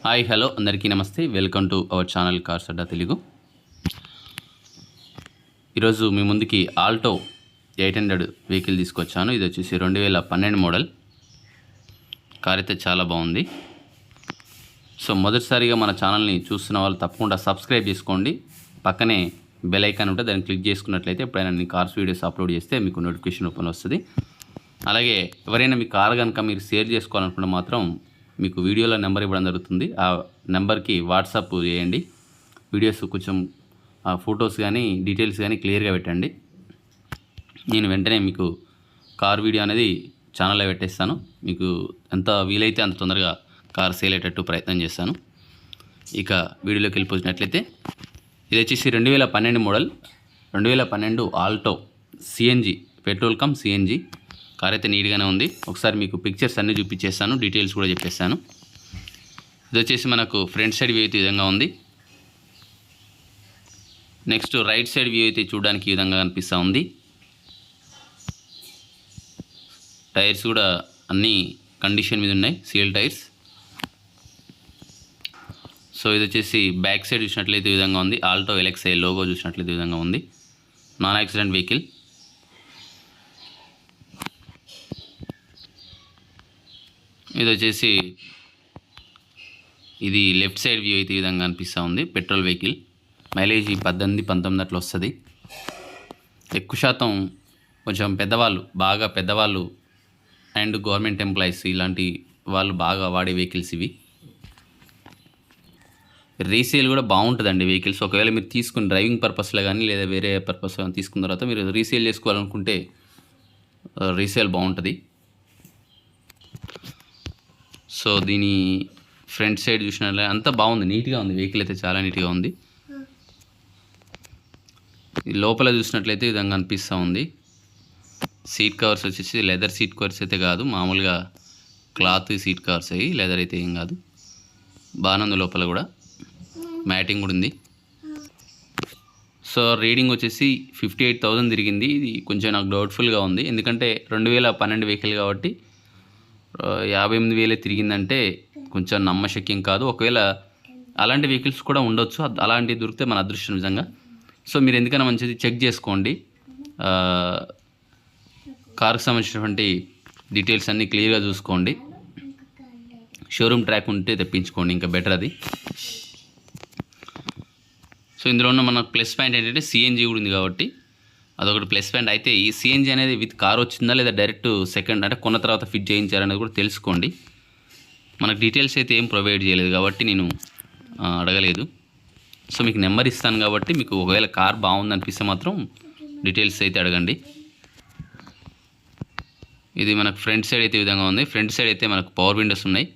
Hi hello అందరికీ నమస్తే. Welcome to our channel cars Adda Telugu. ఈరోజు మీ ముందుకి ఆల్టో 800 వెహికల్ తీసుకొచ్చాను. ఇది వచ్చేసి 2012 మోడల్ కార్. అయితే చాలా బాగుంది. సో మొదటిసారిగా మన ఛానల్ని చూస్తున్న వాళ్ళు తప్పకుండా సబ్స్క్రైబ్ చేసుకోండి. పక్కనే బెల్ ఐకాన్ ఉంటే దాన్ని క్లిక్ చేసుకున్నట్లయితే ఎప్పుడైనా నేను కార్స్ వీడియోస్ అప్లోడ్ చేస్తే మీకు నోటిఫికేషన్ ఓపెన్ వస్తుంది. అలాగే ఎవరైనా మీ కార్ కనుక మీరు షేర్ చేసుకోవాలనుకుంటే మాత్రం మీకు వీడియోలో నెంబర్ ఇవ్వడం జరుగుతుంది. ఆ నెంబర్కి వాట్సాప్ చేయండి. వీడియోస్ కొంచెం ఫొటోస్ కానీ డీటెయిల్స్ కానీ క్లియర్గా పెట్టండి. నేను వెంటనే మీకు కార్ వీడియో అనేది ఛానల్లో పెట్టేస్తాను. మీకు ఎంత వీలైతే అంత తొందరగా కార్ సేల్ అయ్యేటట్టు ప్రయత్నం చేస్తాను. ఇక వీడియోలోకి వెళ్ళిపోయినట్లయితే ఇది వచ్చేసి 2012 model 2012 Alto CNG, petrol come CNG car. అయితే నీట్గానే ఉంది. ఒకసారి మీకు పిక్చర్స్ అన్నీ చూపించేస్తాను, డీటెయిల్స్ కూడా చెప్పేస్తాను. ఇది వచ్చేసి మనకు ఫ్రంట్ సైడ్ వ్యూ అయితే ఈ విధంగా ఉంది. నెక్స్ట్ రైట్ సైడ్ వ్యూ అయితే చూడడానికి ఈ విధంగా కనిపిస్తూ ఉంది. టైర్స్ కూడా అన్నీ కండిషన్ మీద ఉన్నాయి, సీల్ టైర్స్. సో ఇది వచ్చేసి బ్యాక్ సైడ్ చూసినట్లయితే ఈ విధంగా ఉంది. ఆల్టో ఎలెక్సై లోగో చూసినట్లయితే ఈ విధంగా ఉంది. Non accident vehicle. ఇది వచ్చేసి ఇది లెఫ్ట్ సైడ్ వ్యూ అయితే ఈ విధంగా అనిపిస్తూ ఉంది. Petrol vehicle. మైలేజ్ 18-19 అట్లా వస్తుంది. ఎక్కువ శాతం కొంచెం పెద్దవాళ్ళు, బాగా పెద్దవాళ్ళు అండ్ గవర్నమెంట్ ఎంప్లాయీస్ ఇలాంటి వాళ్ళు బాగా వాడే వెహికల్స్ ఇవి. రీసేల్ కూడా బాగుంటుందండి వెహికల్స్. ఒకవేళ మీరు తీసుకుని డ్రైవింగ్ పర్పస్లో కానీ లేదా వేరే పర్పస్ తీసుకున్న తర్వాత మీరు రీసేల్ చేసుకోవాలనుకుంటే రీసేల్ బాగుంటుంది. సో దీని ఫ్రంట్ సైడ్ చూసినట్లయితే అంతా బాగుంది, నీట్గా ఉంది. వెహికల్ అయితే చాలా నీట్గా ఉంది. లోపల చూసినట్లయితే ఈ విధంగా అనిపిస్తూ ఉంది. సీట్ కవర్స్ వచ్చేసి లెదర్ సీట్ కవర్స్ అయితే కాదు, మామూలుగా క్లాత్ సీట్ కవర్స్ అయ్యి, లెదర్ అయితే ఏం కాదు. బాగానే ఉంది. లోపల కూడా మ్యాటింగ్ కూడా ఉంది. సో రీడింగ్ వచ్చేసి 58,000 తిరిగింది. ఇది కొంచెం నాకు డౌట్ఫుల్గా ఉంది, ఎందుకంటే 2012 వెహికల్ కాబట్టి 58,000 తిరిగిందంటే కొంచెం నమ్మశక్యం కాదు. ఒకవేళ అలాంటి వెహికల్స్ కూడా ఉండొచ్చు, అలాంటివి దొరికితే మన అదృష్టం నిజంగా. సో మీరు ఎందుకైనా మంచిది చెక్ చేసుకోండి. కార్కి సంబంధించినటువంటి డీటెయిల్స్ అన్నీ క్లియర్గా చూసుకోండి. షోరూమ్ ట్రాక్ ఉంటే తెప్పించుకోండి, ఇంకా బెటర్ అది. సో ఇందులో ఉన్న మన ప్లస్ పాయింట్ ఏంటంటే సిఎన్జి కూడా ఉంది కాబట్టి అదొకటి ప్లస్ పాయింట్. అయితే ఈ సిఎన్జి అనేది విత్ కార్ వచ్చిందా లేదా డైరెక్ట్ సెకండ్ అంటే కొన్న తర్వాత ఫిట్ చేయించారనేది కూడా తెలుసుకోండి. మనకు డీటెయిల్స్ అయితే ఏం ప్రొవైడ్ చేయలేదు కాబట్టి నేను అడగలేదు. సో మీకు నెంబర్ ఇస్తాను కాబట్టి మీకు ఒకవేళ కార్ బాగుంది అనిపిస్తే మాత్రం డీటెయిల్స్ అయితే అడగండి. ఇది మనకు ఫ్రంట్ సైడ్ అయితే ఈ విధంగా ఉంది. ఫ్రంట్ సైడ్ అయితే మనకు పవర్ విండోస్ ఉన్నాయి,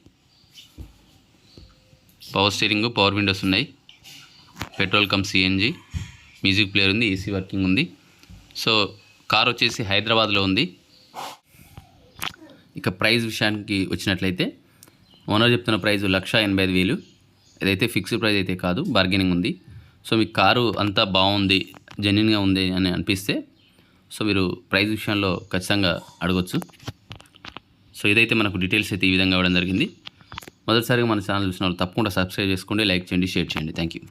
పవర్ స్టీరింగ్, పవర్ విండోస్ ఉన్నాయి. Petrol come CNG, music player ఉంది, ఏసీ వర్కింగ్ ఉంది. సో కార్ వచ్చేసి హైదరాబాద్లో ఉంది. ఇక ప్రైస్ విషయానికి వచ్చినట్లయితే ఓనర్ చెప్తున్న ప్రైస్ 1,85,000. ఇదైతే ఫిక్స్డ్ ప్రైస్ అయితే కాదు, బార్గెనింగ్ ఉంది. సో మీకు కారు అంతా బాగుంది, జెన్యున్గా ఉంది అని అనిపిస్తే సో మీరు ప్రైస్ విషయంలో ఖచ్చితంగా అడగొచ్చు. సో ఇదైతే మనకు డీటెయిల్స్ అయితే ఈ విధంగా ఇవ్వడం జరిగింది. మొదటిసారిగా మన ఛానల్ చూసిన వాళ్ళు తప్పకుండా సబ్స్క్రైబ్ చేసుకోండి, లైక్ చేయండి, షేర్ చేయండి. Thank you.